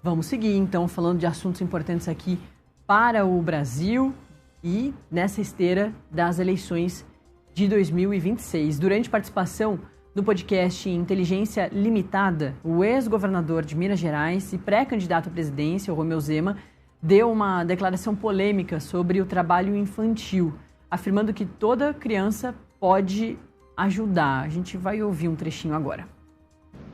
Vamos seguir, então, falando de assuntos importantes aqui para o Brasil e nessa esteira das eleições de 2026. Durante participação no podcast Inteligência Limitada, o ex-governador de Minas Gerais e pré-candidato à presidência, o Romeu Zema, deu uma declaração polêmica sobre o trabalho infantil, afirmando que toda criança pode ajudar. A gente vai ouvir um trechinho agora.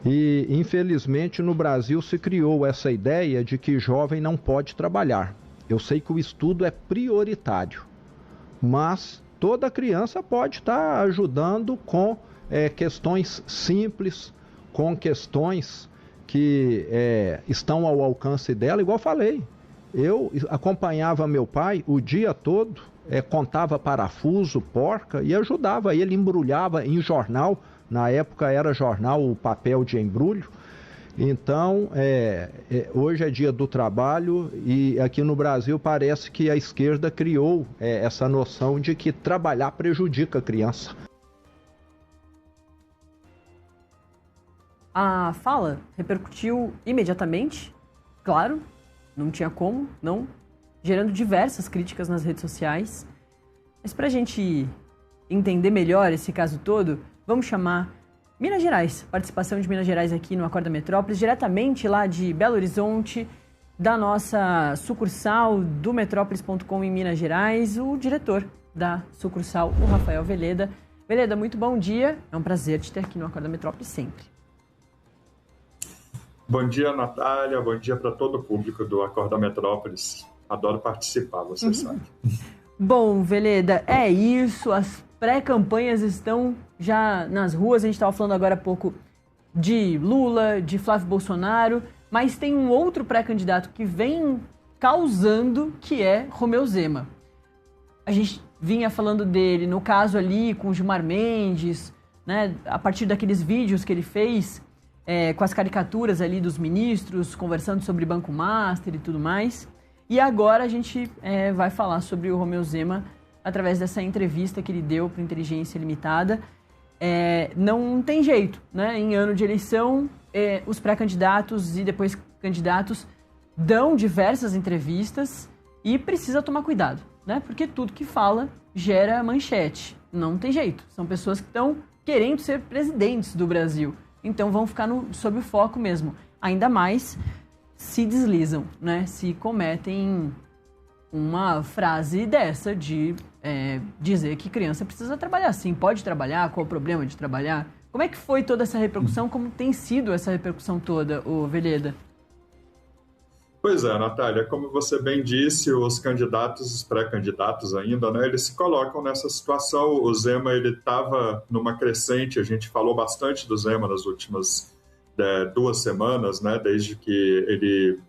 E, infelizmente, no Brasil se criou essa ideia de que jovem não pode trabalhar. Eu sei que o estudo é prioritário, mas toda criança pode estar ajudando com questões simples, com questões que estão ao alcance dela. Igual falei, eu acompanhava meu pai o dia todo, contava parafuso, porca e ajudava. Ele embrulhava em jornal. Na época era jornal, o papel de embrulho. Então, hoje é dia do trabalho e aqui no Brasil parece que a esquerda criou essa noção de que trabalhar prejudica a criança. A fala repercutiu imediatamente, claro, não tinha como, não, gerando diversas críticas nas redes sociais. Mas para a gente entender melhor esse caso todo, vamos chamar Minas Gerais, participação de Minas Gerais aqui no Acorda Metrópolis, diretamente lá de Belo Horizonte, da nossa sucursal do Metrópolis.com em Minas Gerais, o diretor da sucursal, o Rafael Veleda. Veleda, muito bom dia, é um prazer te ter aqui no Acorda Metrópolis sempre. Bom dia, Natália, bom dia para todo o público do Acorda Metrópolis. Adoro participar, você sabe. Bom, Veleda, é isso, as pré-campanhas estão já nas ruas, a gente estava falando agora há pouco de Lula, de Flávio Bolsonaro, mas tem um outro pré-candidato que vem causando, que é Romeu Zema. A gente vinha falando dele no caso ali com o Gilmar Mendes, né, a partir daqueles vídeos que ele fez com as caricaturas ali dos ministros, conversando sobre Banco Master e tudo mais. E agora a gente vai falar sobre o Romeu Zema através dessa entrevista que ele deu para Inteligência Limitada. Não tem jeito, né? Em ano de eleição, os pré-candidatos e depois candidatos dão diversas entrevistas e precisa tomar cuidado, né? Porque tudo que fala gera manchete. Não tem jeito. São pessoas que estão querendo ser presidentes do Brasil. Então vão ficar sob o foco mesmo. Ainda mais se deslizam, né? Se cometem uma frase dessa de dizer que criança precisa trabalhar. Sim, pode trabalhar, qual o problema de trabalhar? Como é que foi toda essa repercussão? Como tem sido essa repercussão toda, ô Veleda? Pois é, Natália, como você bem disse, os candidatos, os pré-candidatos ainda, né, eles se colocam nessa situação. O Zema, ele estava numa crescente, a gente falou bastante do Zema nas últimas 2 semanas, né, desde que ele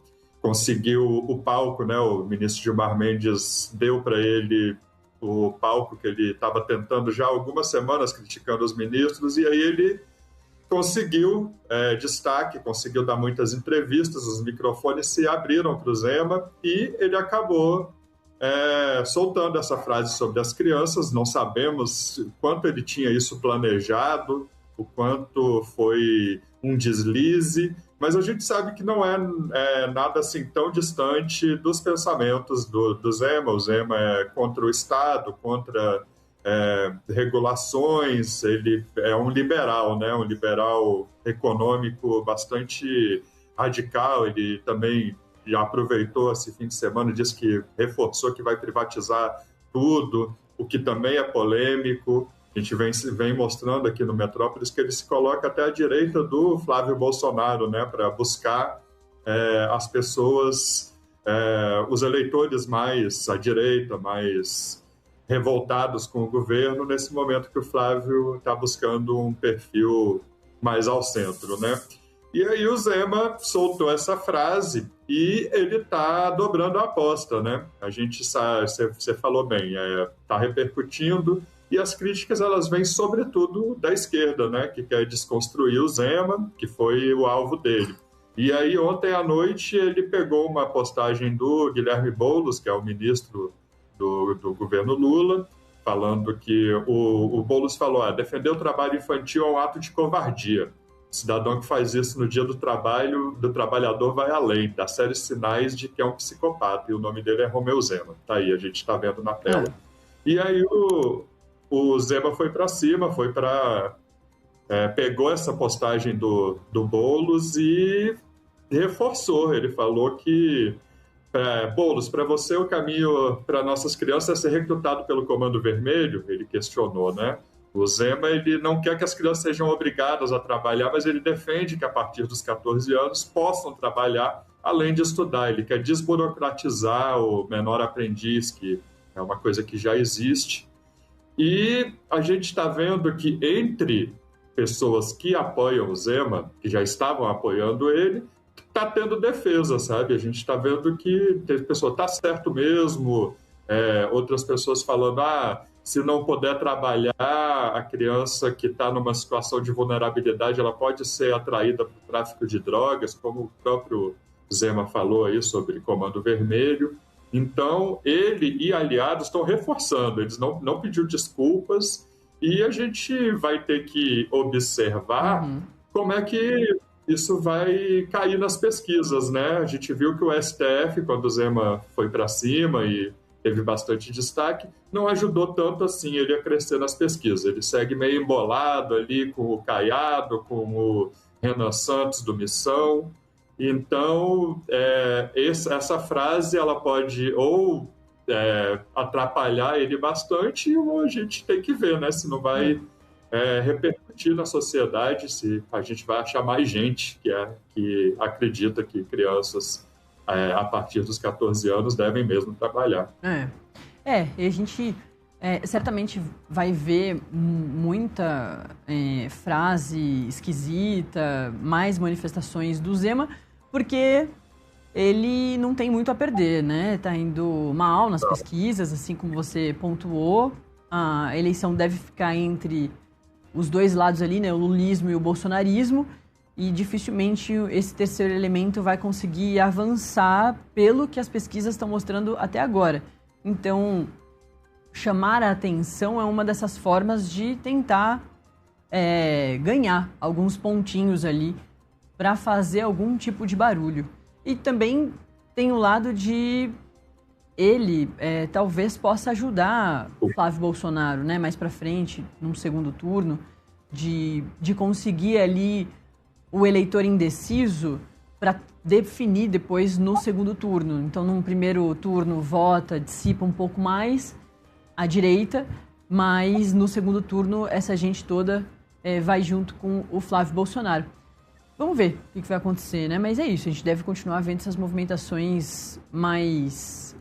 conseguiu o palco, né, o ministro Gilmar Mendes deu para ele o palco que ele estava tentando já há algumas semanas, criticando os ministros, e aí ele conseguiu destaque, conseguiu dar muitas entrevistas, os microfones se abriram para o Zema e ele acabou soltando essa frase sobre as crianças. Não sabemos o quanto ele tinha isso planejado, o quanto foi um deslize, mas a gente sabe que não é nada assim tão distante dos pensamentos do Zema. O Zema é contra o Estado, contra regulações, ele é um liberal, né? Um liberal econômico bastante radical. Ele também já aproveitou esse fim de semana, disse que reforçou que vai privatizar tudo, o que também é polêmico. A gente vem mostrando aqui no Metrópolis que ele se coloca até à direita do Flávio Bolsonaro, né? Para buscar as pessoas, os eleitores mais à direita, mais revoltados com o governo, nesse momento que o Flávio está buscando um perfil mais ao centro, né? E aí o Zema soltou essa frase e ele está dobrando a aposta, né? A gente sabe, você falou bem, está repercutindo, e as críticas elas vêm sobretudo da esquerda, né? Que quer desconstruir o Zema, que foi o alvo dele. E aí ontem à noite ele pegou uma postagem do Guilherme Boulos, que é o ministro do governo Lula, falando que o Boulos falou: defender o trabalho infantil é um ato de covardia. cidadão que faz isso no dia do trabalho, do trabalhador, vai além, dá sérios sinais de que é um psicopata, e o nome dele é Romeu Zema. Tá aí, a gente está vendo na tela. E aí o Zema foi para cima, pegou essa postagem do Boulos e reforçou. Ele falou que, Boulos, para você o caminho para nossas crianças é ser recrutado pelo Comando Vermelho? Ele questionou, né? O Zema, ele não quer que as crianças sejam obrigadas a trabalhar, mas ele defende que a partir dos 14 anos possam trabalhar além de estudar. Ele quer desburocratizar o menor aprendiz, que é uma coisa que já existe. E a gente está vendo que entre pessoas que apoiam o Zema, que já estavam apoiando ele, está tendo defesa, sabe? A gente está vendo que tem pessoa, tá certo mesmo, outras pessoas falando, se não puder trabalhar, a criança que está numa situação de vulnerabilidade, ela pode ser atraída para o tráfico de drogas, como o próprio Zema falou aí sobre Comando Vermelho. Então, ele e aliados estão reforçando, eles não pediu desculpas, e a gente vai ter que observar como é que isso vai cair nas pesquisas, né? A gente viu que o STF, quando o Zema foi para cima e teve bastante destaque, não ajudou tanto assim ele a crescer nas pesquisas. Ele segue meio embolado ali com o Caiado, com o Renan Santos do Missão. Então, essa frase ela pode ou atrapalhar ele bastante, ou a gente tem que ver, né? Se não vai repercutir na sociedade, se a gente vai achar mais gente que acredita que crianças a partir dos 14 anos devem mesmo trabalhar. E a gente certamente vai ver muita frase esquisita, mais manifestações do Zema, porque ele não tem muito a perder, né? Tá indo mal nas pesquisas, assim como você pontuou. A eleição deve ficar entre os dois lados ali, né? O lulismo e o bolsonarismo. E dificilmente esse terceiro elemento vai conseguir avançar pelo que as pesquisas estão mostrando até agora. Então, chamar a atenção é uma dessas formas de tentar ganhar alguns pontinhos ali para fazer algum tipo de barulho. E também tem o lado de ele talvez possa ajudar o Flávio Bolsonaro, né, mais para frente, num segundo turno, de conseguir ali o eleitor indeciso para definir depois no segundo turno. Então, num primeiro turno, vota, dissipa um pouco mais à direita, mas no segundo turno, essa gente toda vai junto com o Flávio Bolsonaro. Vamos ver o que vai acontecer, né? Mas é isso, a gente deve continuar vendo essas movimentações mais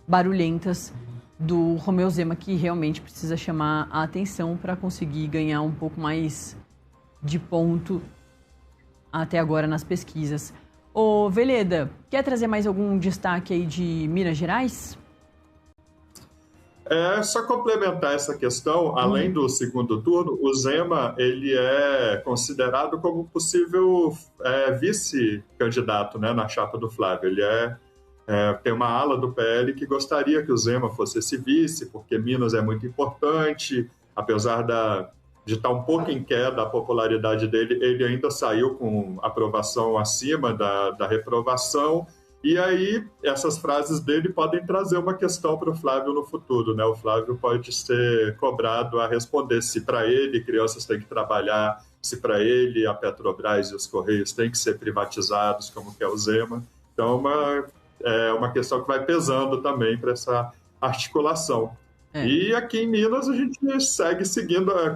barulhentas do Romeu Zema, que realmente precisa chamar a atenção para conseguir ganhar um pouco mais de ponto até agora nas pesquisas. Ô, Veleda, quer trazer mais algum destaque aí de Minas Gerais? Só complementar essa questão, além do segundo turno, o Zema ele é considerado como possível vice-candidato, né, na chapa do Flávio. Ele tem uma ala do PL que gostaria que o Zema fosse esse vice, porque Minas é muito importante, apesar de estar um pouco em queda a popularidade dele, ele ainda saiu com aprovação acima da reprovação. E aí, essas frases dele podem trazer uma questão para o Flávio no futuro, né? O Flávio pode ser cobrado a responder se para ele crianças têm que trabalhar, se para ele a Petrobras e os Correios têm que ser privatizados, como que é o Zema. Então, é uma questão que vai pesando também para essa articulação. E aqui em Minas a gente segue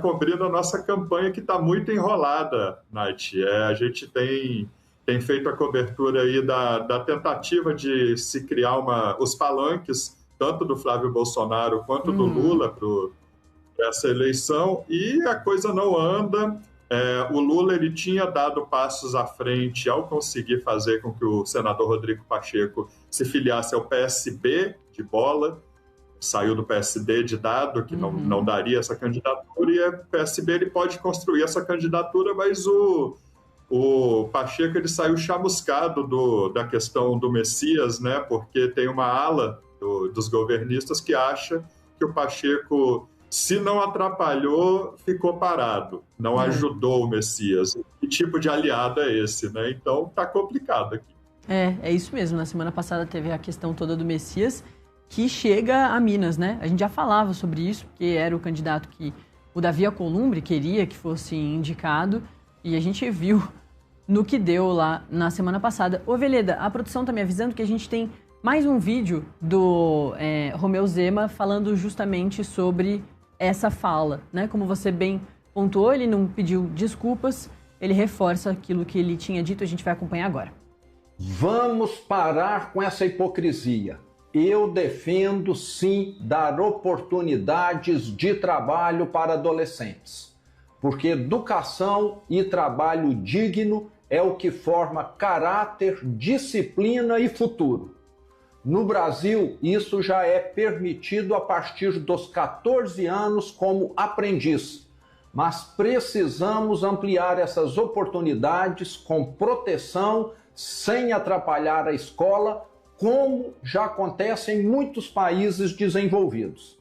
cobrindo a nossa campanha que está muito enrolada, Nath. A gente tem feito a cobertura aí da tentativa de se criar os palanques, tanto do Flávio Bolsonaro quanto do Lula, para essa eleição, e a coisa não anda. O Lula ele tinha dado passos à frente ao conseguir fazer com que o senador Rodrigo Pacheco se filiasse ao PSB de bola, saiu do PSD de dado, que não daria essa candidatura, e o PSB ele pode construir essa candidatura, mas o Pacheco ele saiu chamuscado da questão do Messias, né? Porque tem uma ala dos governistas que acha que o Pacheco Se não atrapalhou, ficou parado, não ajudou o Messias. Que tipo de aliado é esse, né? Então tá complicado aqui. É isso mesmo. Na semana passada teve a questão toda do Messias, que chega a Minas, né? A gente já falava sobre isso, porque era o candidato que o Davi Alcolumbre queria que fosse indicado, e a gente viu no que deu lá na semana passada. Ô, Veleda, a produção tá me avisando que a gente tem mais um vídeo do Romeu Zema falando justamente sobre essa fala, né? Como você bem pontuou, ele não pediu desculpas, ele reforça aquilo que ele tinha dito, a gente vai acompanhar agora. Vamos parar com essa hipocrisia. Eu defendo, sim, dar oportunidades de trabalho para adolescentes, porque educação e trabalho digno é o que forma caráter, disciplina e futuro. No Brasil, isso já é permitido a partir dos 14 anos como aprendiz, mas precisamos ampliar essas oportunidades com proteção, sem atrapalhar a escola, como já acontece em muitos países desenvolvidos.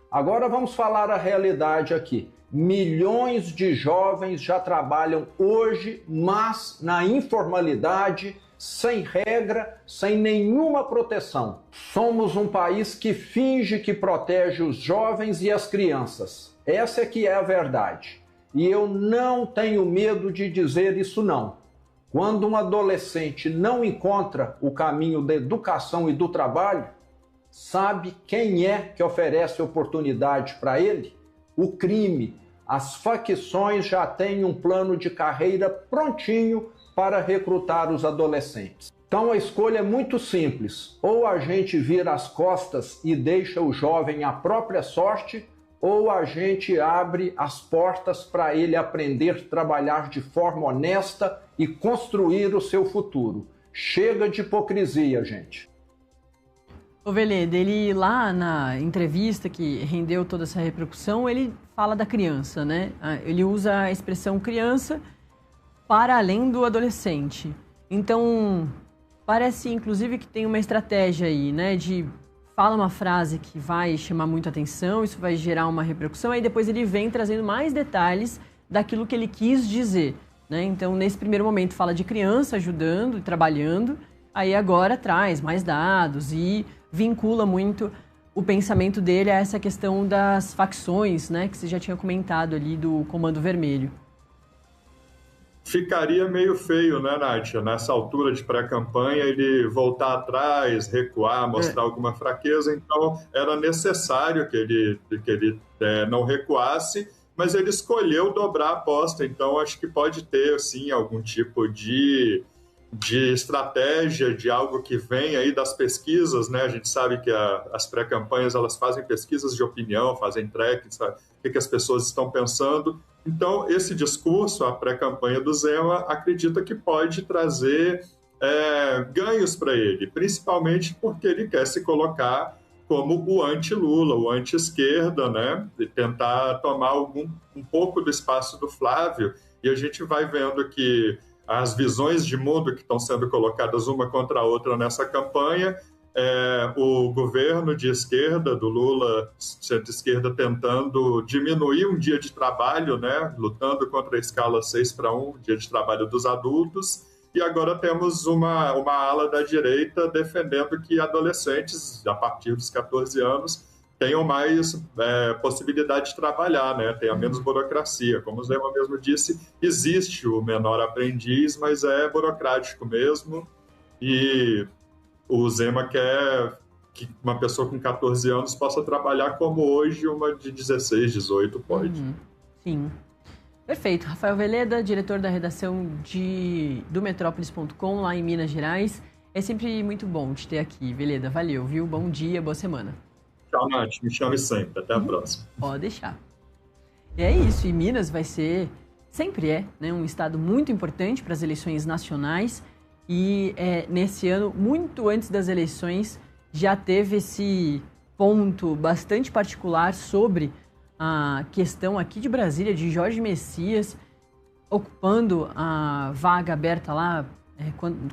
Agora vamos falar a realidade aqui. Milhões de jovens já trabalham hoje, mas na informalidade, sem regra, sem nenhuma proteção. Somos um país que finge que protege os jovens e as crianças. Essa é que é a verdade. E eu não tenho medo de dizer isso não. Quando um adolescente não encontra o caminho da educação e do trabalho, sabe quem é que oferece oportunidade para ele? O crime. As facções já têm um plano de carreira prontinho para recrutar os adolescentes. Então a escolha é muito simples. Ou a gente vira as costas e deixa o jovem à própria sorte, ou a gente abre as portas para ele aprender a trabalhar de forma honesta e construir o seu futuro. Chega de hipocrisia, gente. Ô Veleda, ele lá na entrevista que rendeu toda essa repercussão, ele fala da criança, né? Ele usa a expressão criança para além do adolescente. Então, parece inclusive que tem uma estratégia aí, né? De fala uma frase que vai chamar muito atenção, isso vai gerar uma repercussão, aí depois ele vem trazendo mais detalhes daquilo que ele quis dizer, né? Então, nesse primeiro momento, fala de criança ajudando e trabalhando, aí agora traz mais dados e vincula muito o pensamento dele a essa questão das facções, né? Que você já tinha comentado ali do Comando Vermelho. Ficaria meio feio, né, Nádia? Nessa altura de pré-campanha, ele voltar atrás, recuar, mostrar alguma fraqueza. Então, era necessário que ele não recuasse, mas ele escolheu dobrar a aposta. Então, acho que pode ter, sim, algum tipo de estratégia, de algo que vem aí das pesquisas, né? A gente sabe que as pré-campanhas, elas fazem pesquisas de opinião, fazem tracking, sabe? O que as pessoas estão pensando. Então, esse discurso, a pré-campanha do Zema, acredita que pode trazer ganhos para ele, principalmente porque ele quer se colocar como o anti-Lula, o anti-esquerda, né? E tentar tomar um pouco do espaço do Flávio. E a gente vai vendo que as visões de mundo que estão sendo colocadas uma contra a outra nessa campanha, o governo de esquerda, do Lula, centro-esquerda, tentando diminuir um dia de trabalho, né, lutando contra a escala 6:1, dia de trabalho dos adultos, e agora temos uma ala da direita defendendo que adolescentes, a partir dos 14 anos, tenham mais possibilidade de trabalhar, né? Tenha menos burocracia. Como o Zema mesmo disse, existe o menor aprendiz, mas é burocrático mesmo, e o Zema quer que uma pessoa com 14 anos possa trabalhar como hoje uma de 16, 18 pode. Sim. Perfeito. Rafael Veleda, diretor da redação do Metrópolis.com, lá em Minas Gerais. É sempre muito bom te ter aqui, Veleda. Valeu, viu? Bom dia, boa semana. Tchau, Nath. Me chame sempre. Até a próxima. Pode deixar. E é isso. E Minas vai ser, sempre né, um estado muito importante para as eleições nacionais. E nesse ano, muito antes das eleições, já teve esse ponto bastante particular sobre a questão aqui de Brasília, de Jorge Messias ocupando a vaga aberta lá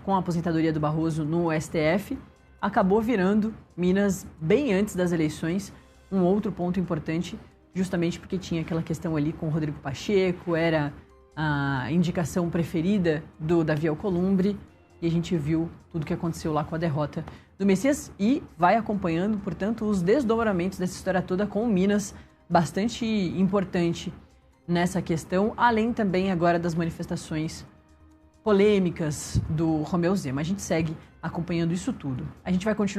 com a aposentadoria do Barroso no STF, acabou virando Minas, bem antes das eleições, um outro ponto importante justamente porque tinha aquela questão ali com o Rodrigo Pacheco, era a indicação preferida do Davi Alcolumbre, e a gente viu tudo que aconteceu lá com a derrota do Messias e vai acompanhando, portanto, os desdobramentos dessa história toda com o Minas, bastante importante nessa questão, além também agora das manifestações polêmicas do Romeu Zema. A gente segue acompanhando isso tudo. A gente vai continuar